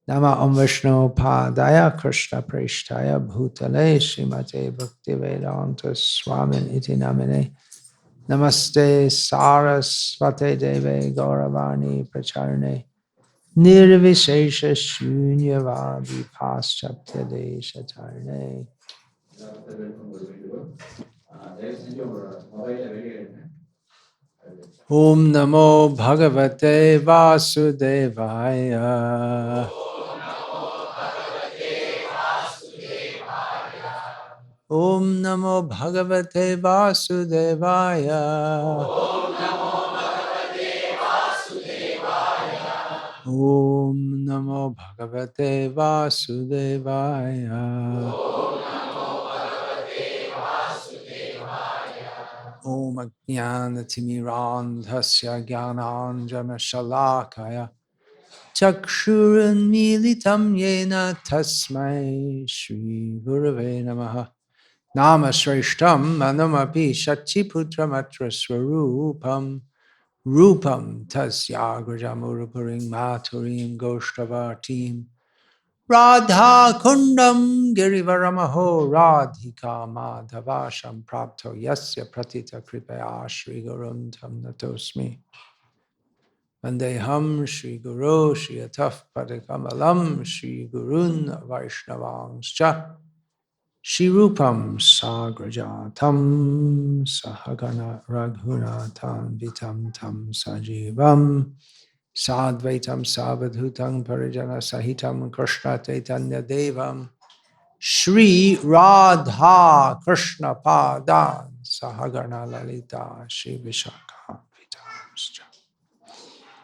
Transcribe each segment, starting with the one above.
Nama Om Vishnu Padaya Krishna Preshtaya Bhutale Srimate Bhakti Vedanta Swami Iti Namine Namaste Sarasvate Deve Gauravani Pracharne Nirvishesha Shunyavadi Paschapta Deshatarne. Om Namo Bhagavate Vasudevaya. Om Namo Bhagavate Vasudevaya. Om Namo Bhagavate Vasudevaya. Om Ajnanatimmirandhasya Jnananjana Shalakaya Chakshurunmilitam Yena Tasmai Shri Gurave Namaha. Nama Shreshtam Manamapi Shachiputramatra Swarupam Rupam Tasya Grajamurupuring Maturim Goshtavartim Radha Kundam Girivaramaho Radhika Madhavasham Prapto Yasya Pratita Kripaya Shri Gurun Tam Natosmi Vandeham Shri Guru Shri Ataf Padakamalam Shri Gurun Vaishnavangscha Shri Rupam Sagrajatam Sahagana Raghunatan Vitam Tam Sajivam Sadvaitam Savadhutam Parijana Sahitam Krishna Chaitanya Devam Shri Radha Krishna Padan Sahagana Lalita Shri Vishakha Vitamscha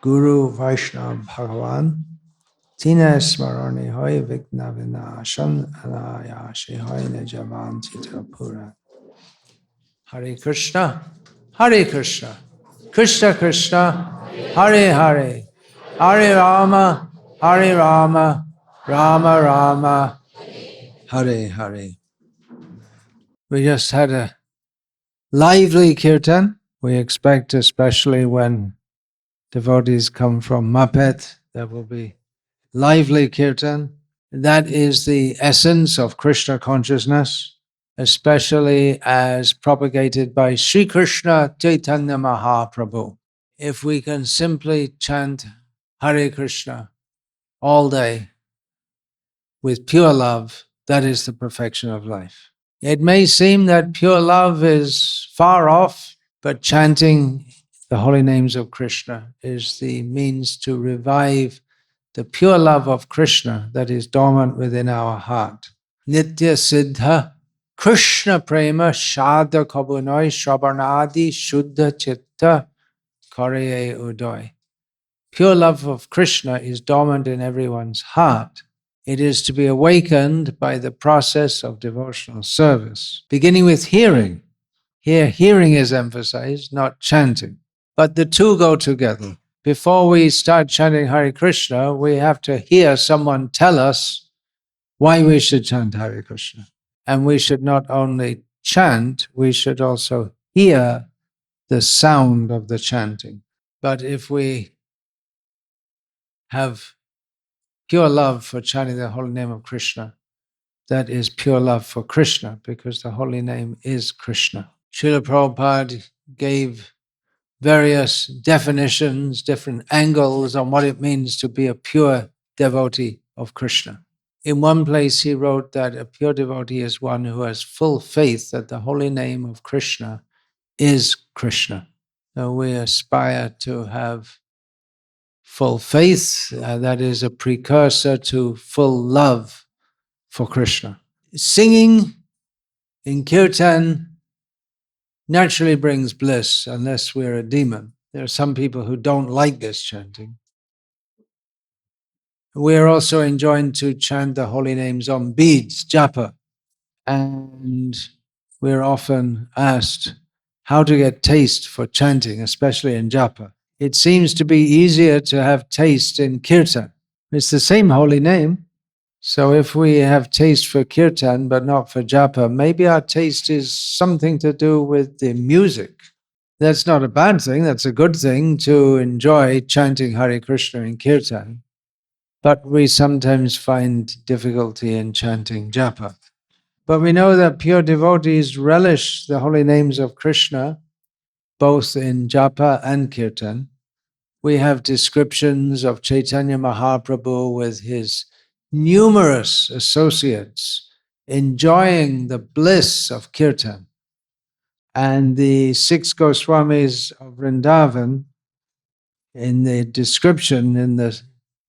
Guru Vaishnava Bhagavan Tina Smarani Hoy Vigna Vinashan Anayashi Hoy Nijavan Tita Pura Hare Krishna Hare Krishna Krishna Krishna Hare Hare Hare Rama Hare Rama Rama Rama Hare Hare. We just had a lively kirtan. We expect, especially when devotees come from Mapet, there will be lively kirtan. That is the essence of Krishna consciousness, especially as propagated by Sri Krishna Chaitanya Mahaprabhu. If we can simply chant Hare Krishna all day with pure love, that is the perfection of life. It may seem that pure love is far off, but chanting the holy names of Krishna is the means to revive the pure love of Krishna that is dormant within our heart. Nitya Siddha Krishna Prema Shadha Kabunoi Shravanadi Shuddha Chitta Kariye Udoy. Pure love of Krishna is dormant in everyone's heart. It is to be awakened by the process of devotional service, beginning with hearing. Here, hearing is emphasized, not chanting. But the two go together. Before we start chanting Hare Krishna, we have to hear someone tell us why we should chant Hare Krishna. And we should not only chant, we should also hear the sound of the chanting. But if we have pure love for chanting the holy name of Krishna, that is pure love for Krishna, because the holy name is Krishna. Srila Prabhupada gave various definitions, different angles on what it means to be a pure devotee of Krishna. In one place he wrote that a pure devotee is one who has full faith that the holy name of Krishna is Krishna. So we aspire to have full faith, that is a precursor to full love for Krishna. Singing in kirtan naturally brings bliss unless we're a demon. There are some people who don't like this chanting. We are also enjoined to chant the holy names on beads, japa, and we're often asked how to get taste for chanting, especially in japa. It seems to be easier to have taste in kirtan. It's the same holy name. So if we have taste for kirtan but not for japa, maybe our taste is something to do with the music. That's not a bad thing. That's a good thing to enjoy chanting Hare Krishna in kirtan. but we sometimes find difficulty in chanting japa. But we know that pure devotees relish the holy names of Krishna, both in japa and kirtan. We have descriptions of Chaitanya Mahaprabhu with his numerous associates enjoying the bliss of kirtan. And the 6 Goswamis of Vrindavan, in the description in the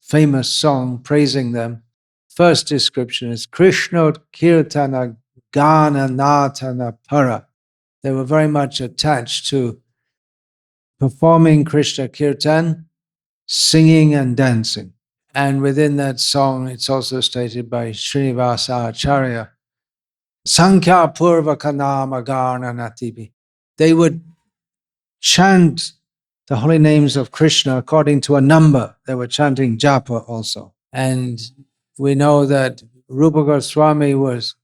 famous song praising them, first description is Krishna Kirtana Gana Natana Para. They were very much attached to performing Krishna Kirtan, singing and dancing. And within that song, it's also stated by Srinivasa Acharya, Sankhya Purva Kanama Garna Natibi. They would chant the holy names of Krishna according to a number. They were chanting japa also. And we know that Rupa Goswami was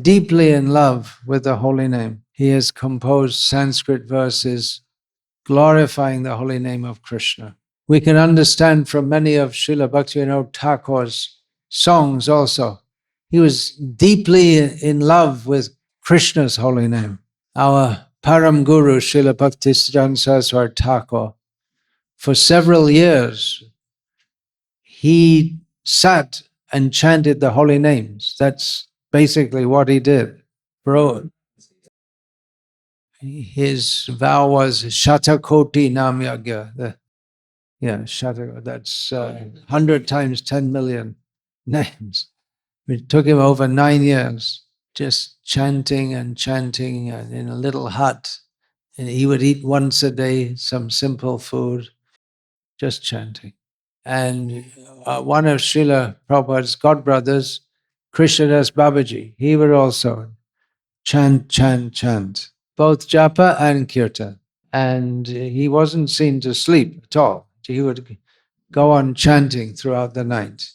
deeply in love with the holy name. He has composed Sanskrit verses glorifying the holy name of Krishna. We can understand from many of Srila Bhaktivinoda Thakur's songs also. He was deeply in love with Krishna's holy name. Our Param Guru, Srila Bhaktisiddhanta Saraswati Thakur, for several years, he sat and chanted the holy names. That's basically what he did. His vow was Shatakoti Nam Yagya. Shatakoti, that's 100 times 10 million names. It took him over 9 years, just chanting and chanting in a little hut. And he would eat once a day some simple food, just chanting. And one of Srila Prabhupada's godbrothers, Krishnadas Babaji, he would also chant, chant, chant, both japa and kirtan. And he wasn't seen to sleep at all. He would go on chanting throughout the night.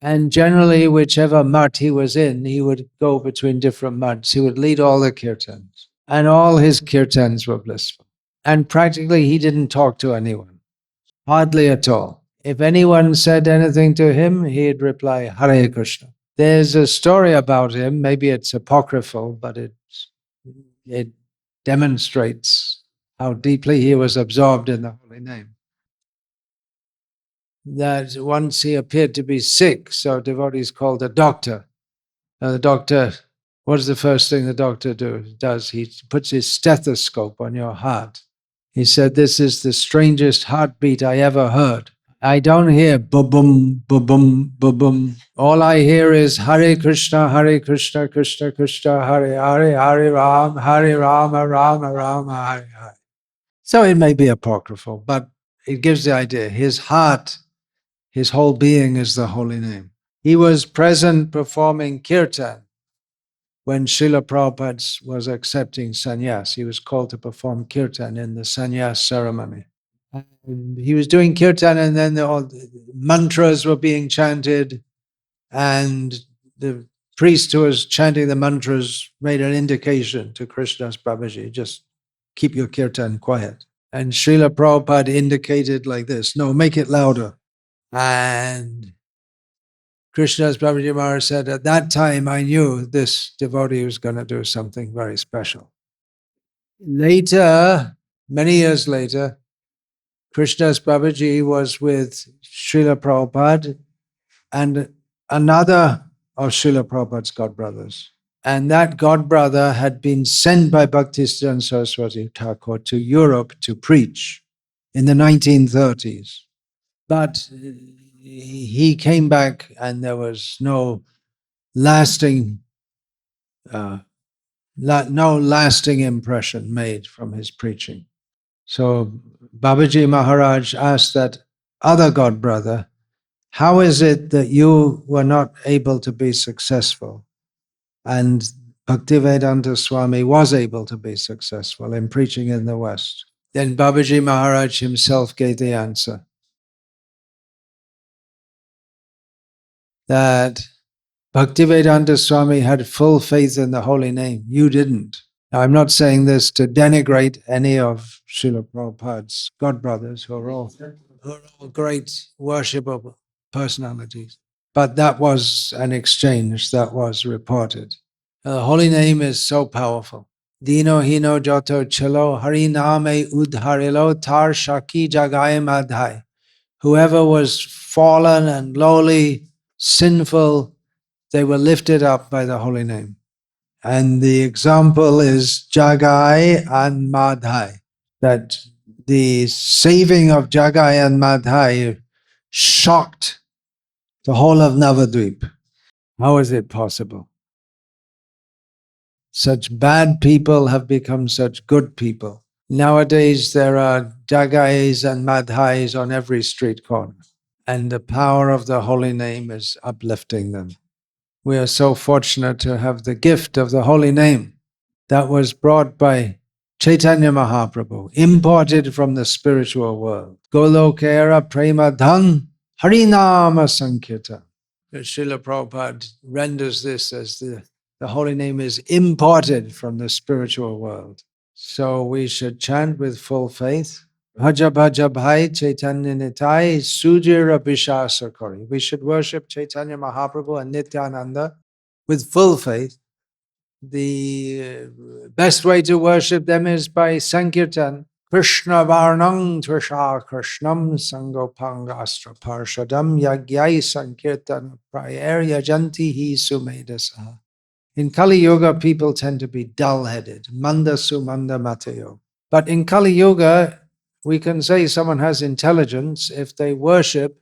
And generally, whichever mutt he was in, he would go between different mutts. He would lead all the kirtans. And all his kirtans were blissful. And practically, he didn't talk to anyone. Hardly at all. If anyone said anything to him, he'd reply, Hare Krishna. There's a story about him, maybe it's apocryphal, but it demonstrates how deeply he was absorbed in the holy name. That once he appeared to be sick, so devotees called a doctor. Now the doctor, what is the first thing the doctor does? He puts his stethoscope on your heart. He said, this is the strangest heartbeat I ever heard. I don't hear ba-boom, ba-boom, ba-boom. All I hear is Hare Krishna, Krishna Krishna, Hare Hare, Hare Rama, Rama Rama, Hare Hare. So it may be apocryphal, but it gives the idea. His heart, his whole being is the holy name. He was present performing kirtan when Srila Prabhupada was accepting sannyas. He was called to perform kirtan in the sannyas ceremony. And he was doing kirtan, and then the mantras were being chanted, and the priest who was chanting the mantras made an indication to Krishnadas Babaji, just keep your kirtan quiet. And Srila Prabhupada indicated like this, no, make it louder. And Krishnadas Babaji Maharaj said, at that time I knew this devotee was going to do something very special. Later, many years later, Krishnadas Babaji was with Srila Prabhupada and another of Srila Prabhupada's godbrothers. And that godbrother had been sent by Bhaktisiddhanta Saraswati Thakur to Europe to preach in the 1930s. But he came back and there was no lasting impression made from his preaching. So Babaji Maharaj asked that other godbrother, how is it that you were not able to be successful? And Bhaktivedanta Swami was able to be successful in preaching in the West. Then Babaji Maharaj himself gave the answer that Bhaktivedanta Swami had full faith in the holy name. You didn't. Now, I'm not saying this to denigrate any of Srila Prabhupada's godbrothers who are all great worshipper personalities. But that was an exchange that was reported. The holy name is so powerful. Dino hino joto chilo hari name udharilo tar shaki jagai madhai. Whoever was fallen and lowly, sinful, they were lifted up by the holy name. And the example is Jagai and Madhai, that the saving of Jagai and Madhai shocked the whole of Navadvip. How is it possible? Such bad people have become such good people. Nowadays there are Jagais and Madhais on every street corner. And the power of the holy name is uplifting them. We are so fortunate to have the gift of the holy name that was brought by Chaitanya Mahaprabhu, imported from the spiritual world. Golokera prema dhan harinama sankirtan. Srila Prabhupada renders this as the holy name is imported from the spiritual world. So we should chant with full faith. Bhaja bhaja bhai Chaitanya Nitai Sujira Bishasa Kori. We should worship Chaitanya Mahaprabhu and Nityananda with full faith. The best way to worship them is by Sankirtan. Krishna Varnang Trisha Krishnam Sangopanga Astra Parshadam Yagyai Sankirtan Prayer Yajanti Hi Sumedasa. In Kali Yuga, people tend to be dull-headed. Manda Sumanda Mateo. But in Kali Yuga, we can say someone has intelligence if they worship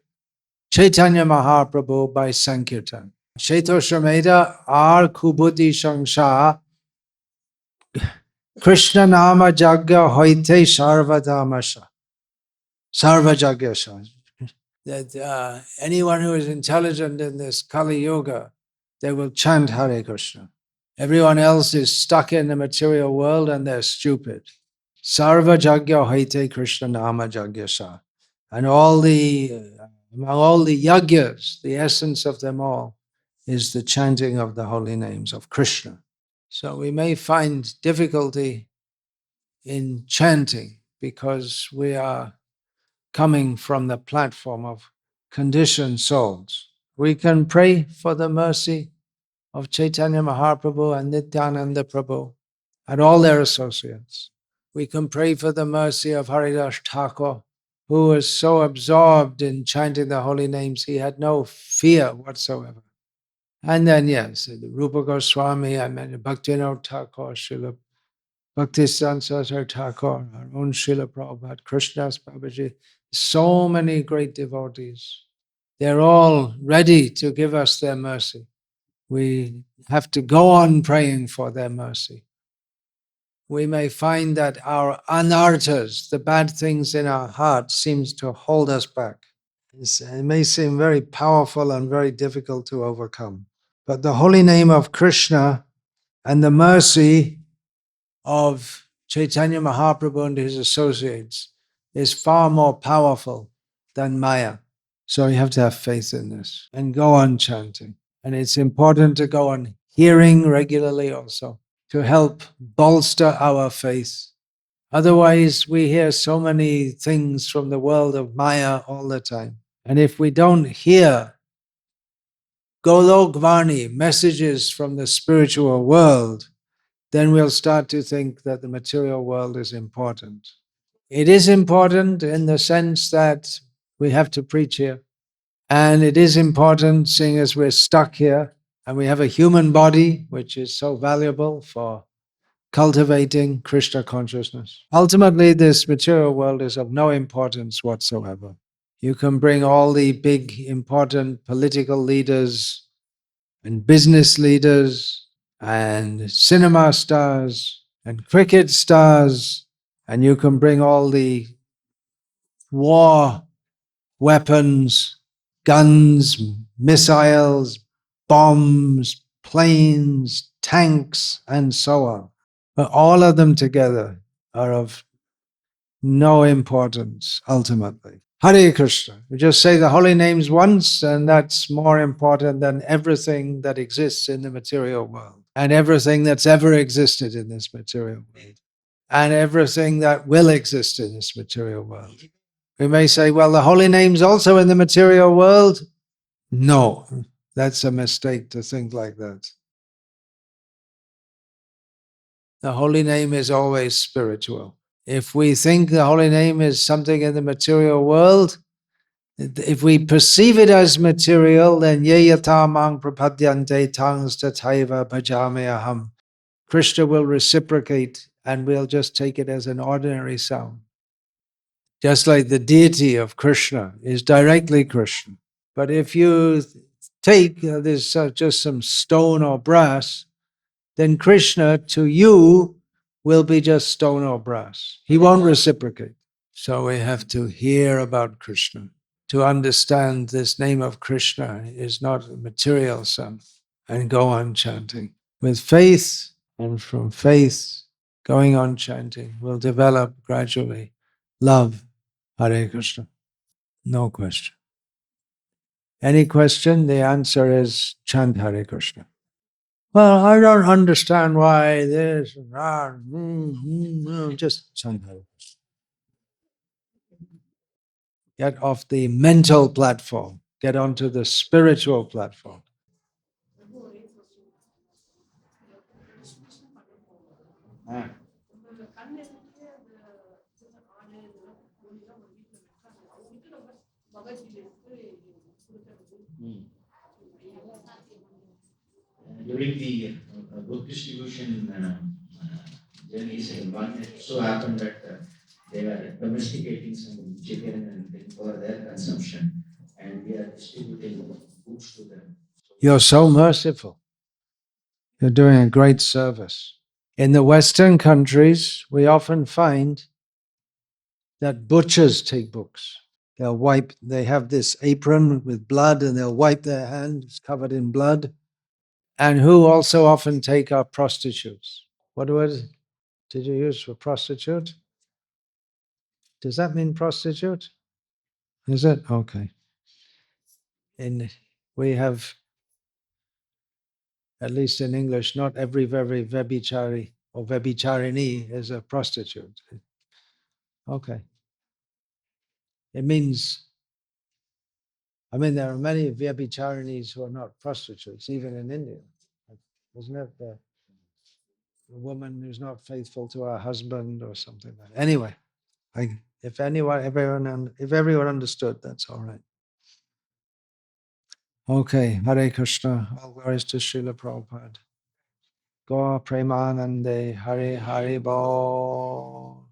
Chaitanya Mahaprabhu by Sankirtan. Sheto Shrameda Ar Kubudi Shangsha Krishna Nama Jagya Hoite Sarvadamasha. Sarvajagyasha. That anyone who is intelligent in this Kali Yuga, they will chant Hare Krishna. Everyone else is stuck in the material world and they're stupid. Sarva Jagya Haite Krishna Nama Jagyasha. And among all the yagyas, the essence of them all is the chanting of the holy names of Krishna. So we may find difficulty in chanting because we are coming from the platform of conditioned souls. We can pray for the mercy of Chaitanya Mahaprabhu and Nityananda Prabhu and all their associates. We can pray for the mercy of Haridas Thakur, who was so absorbed in chanting the holy names, he had no fear whatsoever. And then, yes, the Rupa Goswami, I mentioned Bhaktivinoda Thakur, Srila Bhaktisiddhanta Thakur, our own Srila Prabhupada, Krishnadas Babaji, so many great devotees. They're all ready to give us their mercy. We have to go on praying for their mercy. We may find that our anarthas, the bad things in our heart, seems to hold us back. It may seem very powerful and very difficult to overcome. But the holy name of Krishna and the mercy of Chaitanya Mahaprabhu and his associates is far more powerful than Maya. So you have to have faith in this and go on chanting. And it's important to go on hearing regularly also to help bolster our faith. Otherwise, we hear so many things from the world of Maya all the time. And if we don't hear Golokvani, messages from the spiritual world, then we'll start to think that the material world is important. It is important in the sense that we have to preach here. And it is important seeing as we're stuck here and we have a human body, which is so valuable for cultivating Krishna consciousness. Ultimately, this material world is of no importance whatsoever. You can bring all the big, important political leaders and business leaders and cinema stars and cricket stars, and you can bring all the war weapons, guns, missiles, bombs, planes, tanks, and so on. But all of them together are of no importance ultimately. Hare Krishna. We just say the holy names once, and that's more important than everything that exists in the material world, and everything that's ever existed in this material world, and everything that will exist in this material world. We may say, well, the holy names also in the material world. No, that's a mistake to think like that. The holy name is always spiritual. If we think the holy name is something in the material world, if we perceive it as material, then ye yata mang prapadyante tangs tataiva bhajame aham. Krishna will reciprocate and we'll just take it as an ordinary sound. Just like the deity of Krishna is directly Krishna. But if you take this just some stone or brass, then Krishna to you will be just stone or brass. He won't reciprocate. So we have to hear about Krishna. To understand this name of Krishna is not a material sum, and go on chanting. With faith, and from faith, going on chanting, will develop gradually love. Hare Krishna. No question. Any question? The answer is chant Hare Krishna. Well, I don't understand why this and that. Just chant Hare Krishna. Get off the mental platform. Get onto the spiritual platform. Ah. During the book distribution journeys, it so happened that they were domesticating some chicken and things for their consumption, and we are distributing books to them. You're so merciful. You're doing a great service. In the Western countries, we often find that butchers take books. They have this apron with blood and they'll wipe their hands covered in blood. And who also often take are prostitutes. What word did you use for prostitute? Does that mean prostitute? Is it? Okay. We have, at least in English, not every vebichari or vebicharini is a prostitute. Okay. It means, there are many vyabhicharinis who are not prostitutes, even in India. Isn't it the woman who's not faithful to her husband or something like that? Anyway, if everyone understood, that's all right. Okay, Hare Krishna, all glories to Srila Prabhupada. Gaur Premanande, Hare Hare Bol.